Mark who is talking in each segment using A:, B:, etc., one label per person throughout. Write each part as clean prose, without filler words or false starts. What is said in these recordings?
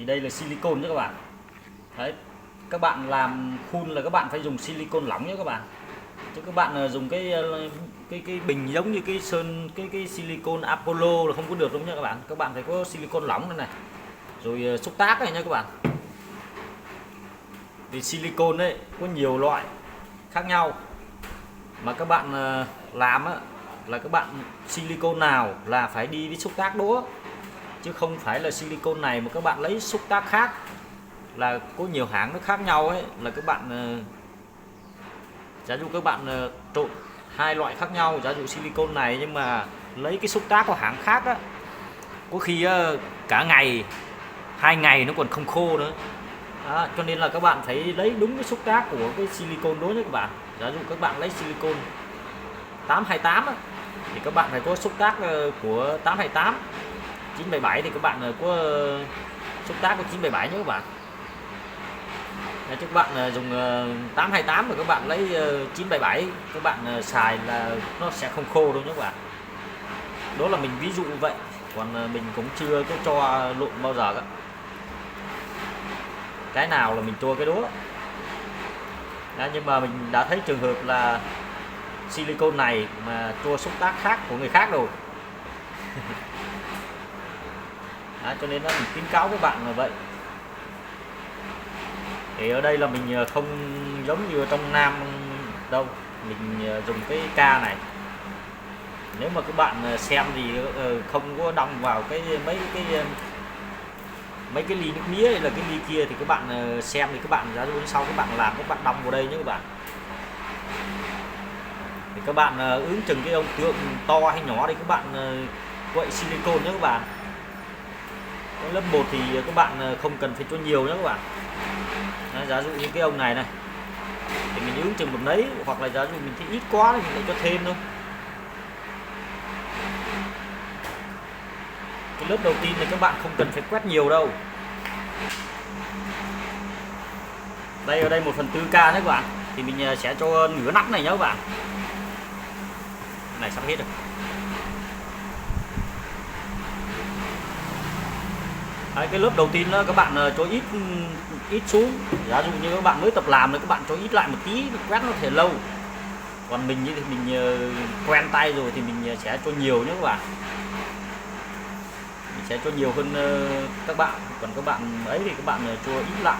A: Thì đây là silicon nhé các bạn. Đấy, các bạn làm khuôn là các bạn phải dùng silicon lỏng nhé các bạn. Chứ các bạn dùng cái bình giống như cái sơn cái silicon Apollo là không có được đâu nha các bạn. Các bạn phải có silicon lỏng này này. Rồi xúc tác này nha các bạn. Vì silicon đấy có nhiều loại khác nhau. Mà các bạn làm á, là các bạn silicon nào là phải đi với xúc tác đó, chứ không phải là silicon này mà các bạn lấy xúc tác khác. Là có nhiều hãng nó khác nhau ấy, là các bạn giả dụ các bạn trộn hai loại khác nhau, giả dụ silicon này nhưng mà lấy cái xúc tác của hãng khác á, có khi cả ngày 2 ngày nó còn không khô nữa. Đó, cho nên là các bạn phải lấy đúng cái xúc tác của cái silicon đó nhé các bạn. Giả dụ các bạn lấy silicon 828 á, thì các bạn phải có xúc tác của 828. 977 thì các bạn có xúc tác của 977 nhé các bạn. Chứ các bạn dùng 828 rồi các bạn lấy 977 các bạn xài là nó sẽ không khô đâu nhé các bạn. Đó là mình ví dụ vậy, còn mình cũng chưa có cho lộn bao giờ cả. Cái nào là mình cho cái đó. Nhưng mà mình đã thấy trường hợp là silicon này mà cho xúc tác khác của người khác rồi. Cho nên là mình khuyến cáo các bạn là vậy. Thì ở đây là mình không giống như trong Nam đâu, mình dùng cái ca này. Nếu mà các bạn xem thì không có đong vào mấy cái ly nước mía hay là cái ly kia thì các bạn xem thì các bạn giả dụ sau các bạn làm các bạn đong vào đây nhé các bạn. Thì các bạn ước chừng cái ông tượng to hay nhỏ thì các bạn quậy silicon nhé các bạn. Cái lớp 1 thì các bạn không cần phải cho nhiều nhé các bạn. Giả dụ như cái ông này này thì mình ước chừng một đấy, hoặc là giả dụ mình thấy ít quá thì mình lại cho thêm thôi. Cái lớp đầu tiên thì các bạn không cần phải quét nhiều đâu. Đây, ở đây 1/4 ca đấy các bạn, thì mình sẽ cho nửa nắp này nhé các bạn. Này sắp hết rồi. Đấy, cái lớp đầu tiên đó các bạn cho ít xuống. Giả dụ như các bạn mới tập làm thì các bạn cho ít lại một tí, quét nó thể lâu. Còn mình thì mình quen tay rồi thì mình sẽ cho nhiều nhé các bạn. Mình sẽ cho nhiều hơn các bạn. Còn các bạn ấy thì các bạn cho ít lại.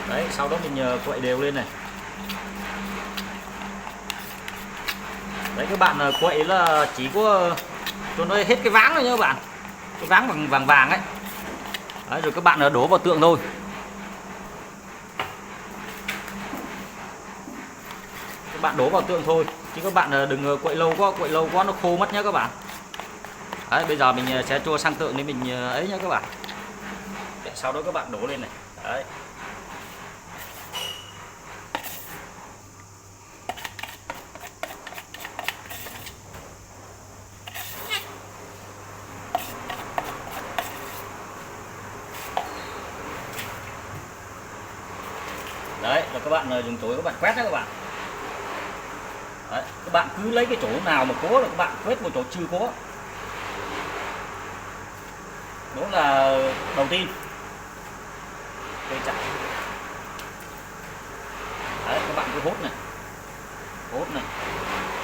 A: Đấy, sau đó mình quậy đều lên này. Đấy, các bạn quậy là chỉ có cho nó hết cái váng thôi nhé các bạn. Cái váng bằng vàng vàng ấy. Đấy, rồi các bạn đổ vào tượng thôi. Các bạn đổ vào tượng thôi, chứ các bạn đừng quậy lâu quá nó khô mất nhé các bạn. Đấy, bây giờ mình sẽ cho sang tượng để mình ấy nhé các bạn. Sau đó các bạn đổ lên này. Đấy. Đấy, là các bạn dùng chổi các bạn quét đó các bạn. Đấy, các bạn cứ lấy cái chỗ nào mà có là các bạn quét một chỗ chưa có. Đó là đầu tiên. Cây chặt. Đấy, các bạn cứ hốt này. Hốt này.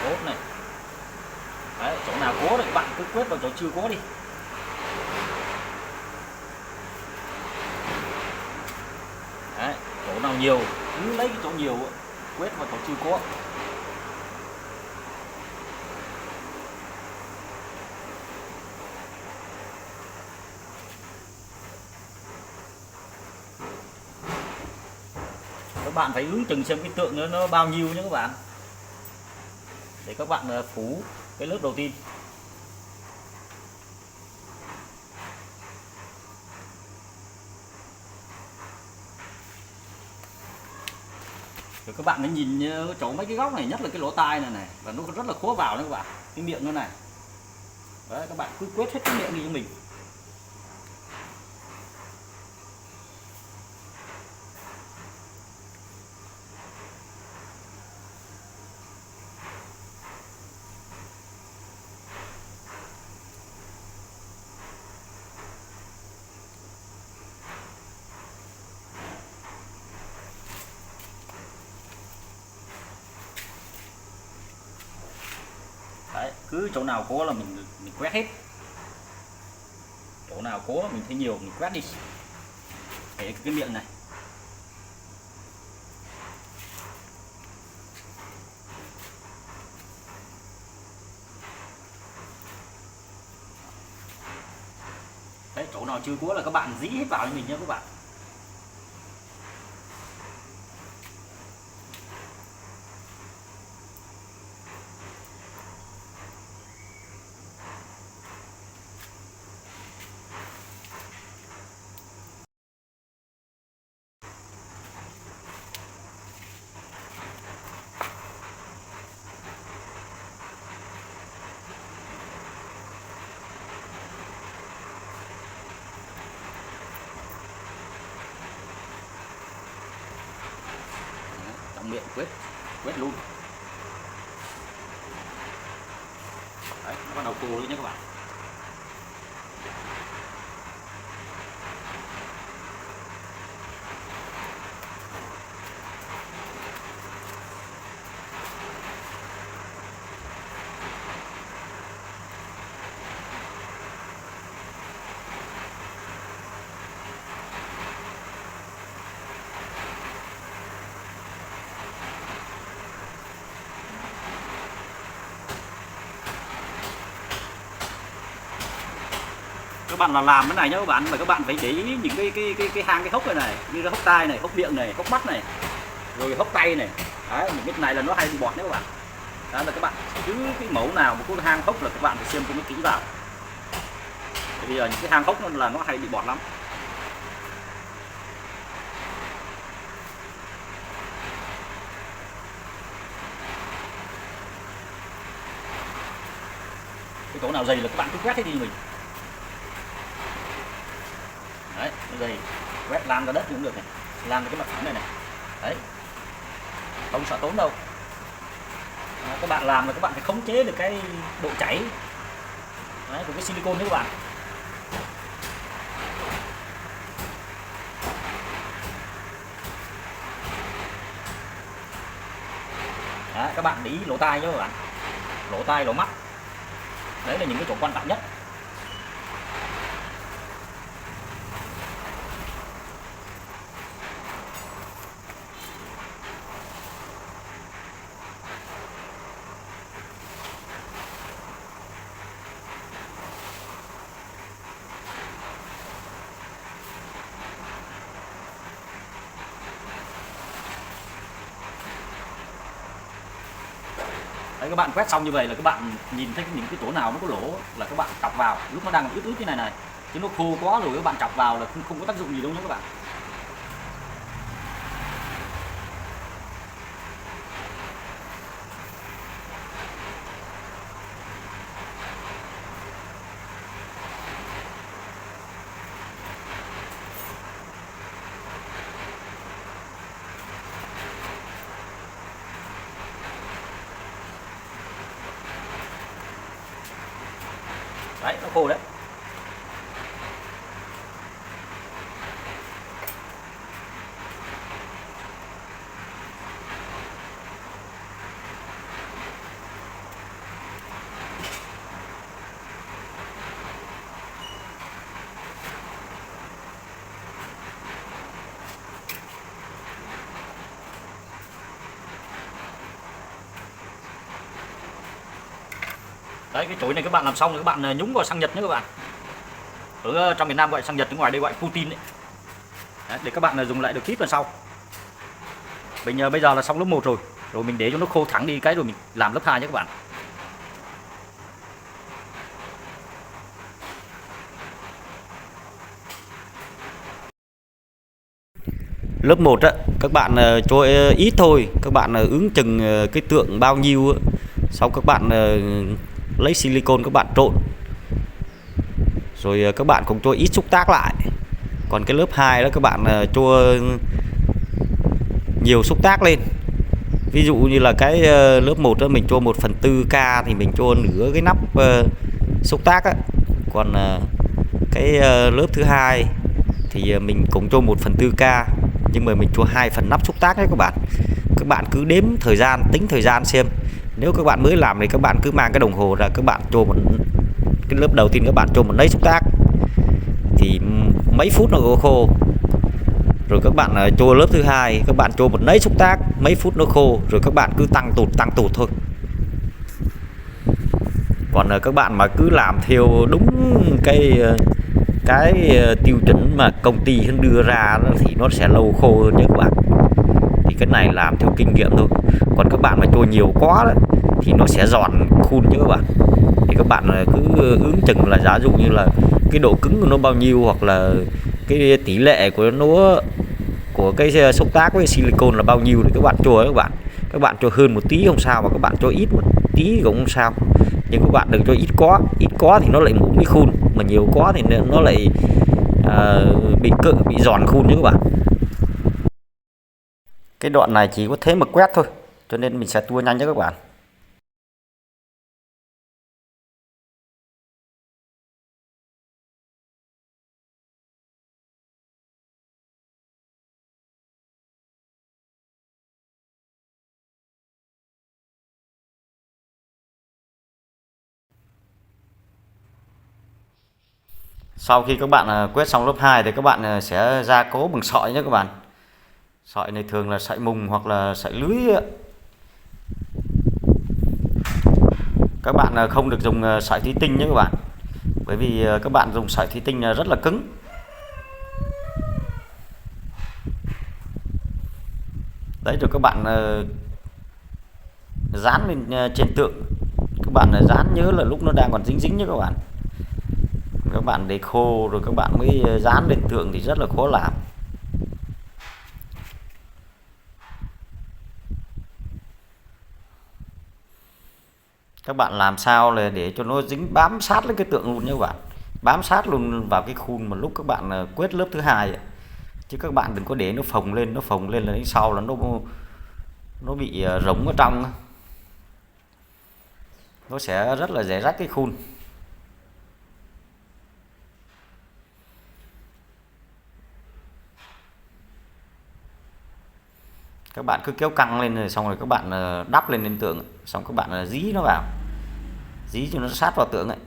A: Hốt này. Đấy, chỗ nào có thì các bạn cứ quét vào chỗ chưa có đi. Đấy, chỗ nào nhiều cứ lấy cái chỗ nhiều quét vào chỗ chưa có. Các bạn phải ước chừng xem cái tượng nó bao nhiêu nhé các bạn, để các bạn phủ cái lớp đầu tiên. Rồi các bạn hãy nhìn chỗ mấy cái góc này, nhất là cái lỗ tai này này, và nó rất là khó vào đấy các bạn, cái miệng nó này. Đấy, các bạn cứ quét hết cái miệng đi cho mình. cứ chỗ nào có là mình quét hết, chỗ nào có mình thấy nhiều mình quét đi, kể cái miệng này. Đấy, chỗ nào chưa có là các bạn dĩ hết vào cho mình nhé các bạn. Miệng quét luôn. Đấy, nó bắt đầu cô nữa nhé các bạn. Các bạn là làm cái này nhá các bạn, mà các bạn phải để ý những cái hang, cái hốc này như là hốc tai này, hốc miệng này, hốc mắt này, rồi hốc tay này. Đấy, những cái này là nó hay bị bọt đấy các bạn. Đó là các bạn cứ cái mẫu nào mà có hang hốc là các bạn phải xem cho nó kỹ vào. Bây giờ những cái hang hốc là nó hay bị bọt lắm. Cái chỗ nào dày là các bạn cứ quét hết đi mình. Đấy, cái dày quét lan ra đất cũng được này, lan ra cái mặt phẳng này này. Đấy, không sợ tốn đâu. Đó, các bạn làm là các bạn phải khống chế được cái độ chảy đấy, của cái silicone đấy các bạn. Đấy, các bạn để ý lỗ tai nhé các bạn, lỗ tai, lỗ mắt, đấy là những cái chỗ quan trọng nhất. Đấy, các bạn quét xong như vậy là các bạn nhìn thấy những cái chỗ nào nó có lỗ là các bạn chọc vào, lúc nó đang ướt ướt như này này, chứ nó khô quá rồi các bạn chọc vào là không có tác dụng gì đâu nhé các bạn. Đấy, nó khô đấy. Đấy, cái chổi này các bạn làm xong thì các bạn nhúng vào xăng Nhật nhé các bạn. Ở trong miền Nam gọi xăng Nhật, ở ngoài đây gọi Putin đấy. Đấy, để các bạn dùng lại được tiếp lần sau. Mình bây giờ là xong lớp 1 rồi, rồi mình để cho nó khô thẳng đi cái rồi mình làm lớp 2 nhé các bạn. Lớp 1 á, các bạn cho ít thôi, các bạn ứng chừng cái tượng bao nhiêu, xong các bạn lấy silicone các bạn trộn, rồi các bạn cũng cho ít xúc tác lại. Còn cái lớp 2 đó các bạn cho nhiều xúc tác lên. Ví dụ như là cái lớp 1 đó mình cho 1/4K thì mình cho nửa cái nắp xúc tác á. Còn cái lớp thứ hai thì mình cũng cho 1/4K, nhưng mà mình cho 2 phần nắp xúc tác đấy các bạn. Các bạn cứ đếm thời gian, tính thời gian xem Nếu các bạn mới làm thì các bạn cứ mang cái đồng hồ ra, các bạn cho một cái lớp đầu tiên các bạn cho một nấy xúc tác thì mấy phút nó khô. Rồi các bạn cho lớp thứ hai, các bạn cho một nấy xúc tác, mấy phút nó khô, rồi các bạn cứ tăng tụt thôi. Còn các bạn mà cứ làm theo đúng cái tiêu chuẩn mà công ty đưa ra thì nó sẽ lâu khô hơn nha các bạn. Thì cái này làm theo kinh nghiệm thôi. Còn các bạn mà cho nhiều quá đó, thì nó sẽ giòn khuôn chứ các bạn. Thì các bạn cứ ước chừng là giả dụ như là cái độ cứng của nó bao nhiêu, hoặc là cái tỷ lệ của nó của cái xúc tác với silicon là bao nhiêu thì các bạn cho các bạn cho hơn một tí không sao, mà các bạn cho ít một tí cũng không sao, nhưng các bạn đừng cho ít quá thì nó lại mụn cái khuôn, mà nhiều quá thì nó lại bị giòn khuôn chứ các bạn. Cái đoạn này chỉ có thế mà quét thôi, cho nên mình sẽ tua nhanh cho các bạn. Sau khi các bạn quét xong lớp 2 thì các bạn sẽ gia cố bằng sỏi nhé các bạn. Sỏi này thường là sỏi mùng hoặc là sỏi lưới. Các bạn không được dùng sỏi thủy tinh nhé các bạn, bởi vì các bạn dùng sỏi thủy tinh rất là cứng. Đấy, rồi các bạn dán lên trên tượng. Các bạn dán nhớ là lúc nó đang còn dính dính nhé các bạn. Các bạn để khô rồi các bạn mới dán lên tượng thì rất là khó làm. Các bạn làm sao là để cho nó dính bám sát lên cái tượng luôn nhé các bạn, bám sát luôn vào cái khuôn mà lúc các bạn quét lớp thứ hai. Chứ các bạn đừng có để nó phồng lên là đến sau là nó bị rỗng ở trong, nó sẽ rất là dễ rách cái khuôn. Các bạn cứ kéo căng lên rồi xong rồi các bạn đắp lên tượng, xong các bạn dí nó vào, dí cho nó sát vào tượng ấy.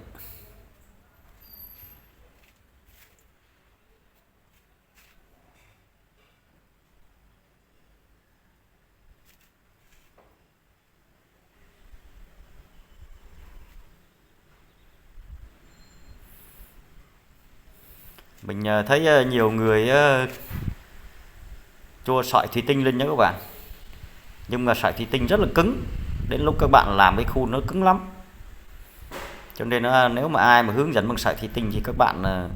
A: Mình thấy nhiều người cho sỏi thủy tinh lên nhé các bạn, nhưng mà sỏi thủy tinh rất là cứng, đến lúc các bạn làm cái khuôn nó cứng lắm. Cho nên nếu mà ai mà hướng dẫn bằng sỏi thủy tinh thì các bạn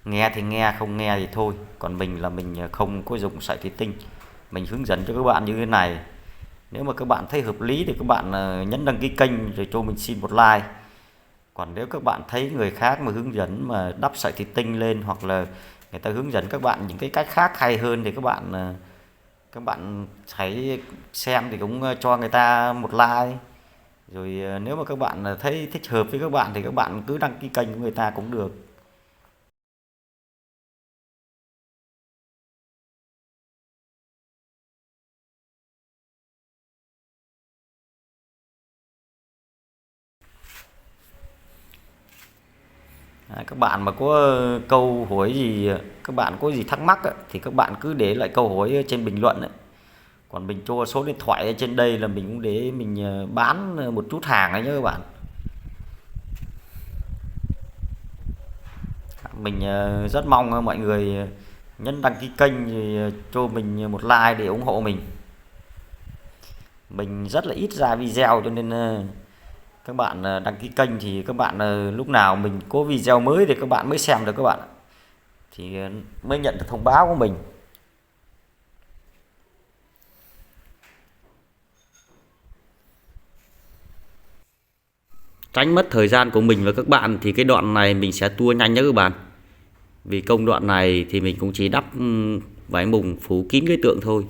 A: nghe thì nghe, không nghe thì thôi. Còn mình là mình không có dùng sỏi thủy tinh, mình hướng dẫn cho các bạn như thế này. Nếu mà các bạn thấy hợp lý thì các bạn nhấn đăng ký kênh rồi cho mình xin một like. Còn nếu các bạn thấy người khác mà hướng dẫn mà đắp sợi thủy tinh lên, hoặc là người ta hướng dẫn các bạn những cái cách khác hay hơn, thì các bạn hãy xem thì cũng cho người ta một like. Rồi nếu mà các bạn thấy thích hợp với các bạn thì các bạn cứ đăng ký kênh của người ta cũng được. Các bạn mà có câu hỏi gì, các bạn có gì thắc mắc thì các bạn cứ để lại câu hỏi trên bình luận ấy. Còn mình cho số điện thoại ở trên đây là mình cũng để mình bán một chút hàng đấy nhé các bạn. Mình rất mong mọi người nhấn đăng ký kênh rồi cho mình một like để ủng hộ mình. Mình rất là ít ra video cho nên các bạn đăng ký kênh thì các bạn lúc nào mình có video mới thì các bạn mới xem được các bạn, thì mới nhận được thông báo của mình. Tránh mất thời gian của mình và các bạn thì cái đoạn này mình sẽ tua nhanh nhé các bạn. Vì công đoạn này thì mình cũng chỉ đắp vải mùng phủ kín cái tượng thôi.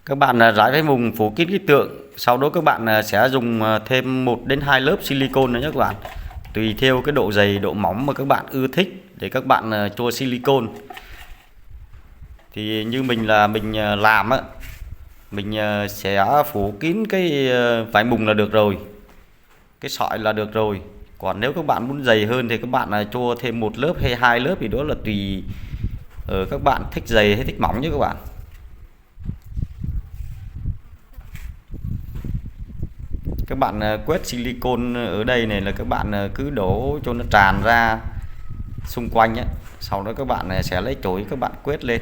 A: Các bạn rải vải mùng phủ kín cái tượng, sau đó các bạn sẽ dùng thêm 1 đến 2 lớp silicon nữa nhé các bạn. Tùy theo cái độ dày, độ mỏng mà các bạn ưa thích để các bạn cho silicon. Thì như mình làm á, mình sẽ phủ kín cái vải mùng là được rồi, cái sợi là được rồi. Còn nếu các bạn muốn dày hơn thì các bạn cho thêm 1 lớp hay 2 lớp, thì đó là tùy các bạn thích dày hay thích mỏng nhé các bạn. Các bạn quét silicon ở đây này là các bạn cứ đổ cho nó tràn ra xung quanh ấy. Sau đó các bạn sẽ lấy chổi các bạn quét lên.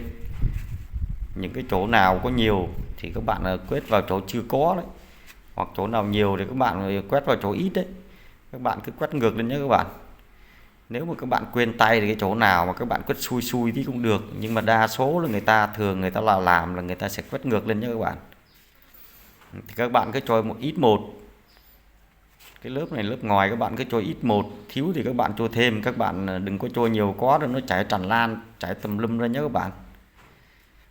A: Những cái chỗ nào có nhiều thì các bạn quét vào chỗ chưa có đấy, hoặc chỗ nào nhiều thì các bạn quét vào chỗ ít đấy. Các bạn cứ quét ngược lên nhé các bạn. Nếu mà các bạn quên tay thì cái chỗ nào mà các bạn quét xui xui thì cũng được, nhưng mà đa số là người ta làm là người ta sẽ quét ngược lên nhé các bạn. Thì các bạn cứ cho một ít một, cái lớp này lớp ngoài các bạn cứ cho ít một, thiếu thì các bạn cho thêm. Các bạn đừng có cho nhiều quá rồi nó chảy tràn lan, chảy tùm lum ra nhé các bạn.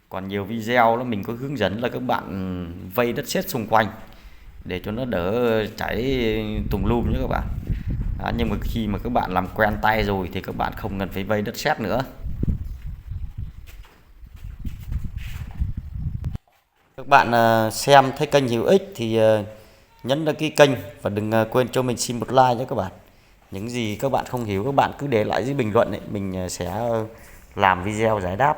A: Còn nhiều video đó mình có hướng dẫn là các bạn vây đất sét xung quanh để cho nó đỡ chảy tùm lum nhé các bạn. Nhưng mà khi mà các bạn làm quen tay rồi thì các bạn không cần phải vây đất sét nữa. Các bạn xem thấy kênh hữu ích thì nhấn đăng ký kênh và đừng quên cho mình xin một like nhé các bạn. Những gì các bạn không hiểu các bạn cứ để lại dưới bình luận ấy, mình sẽ làm video giải đáp.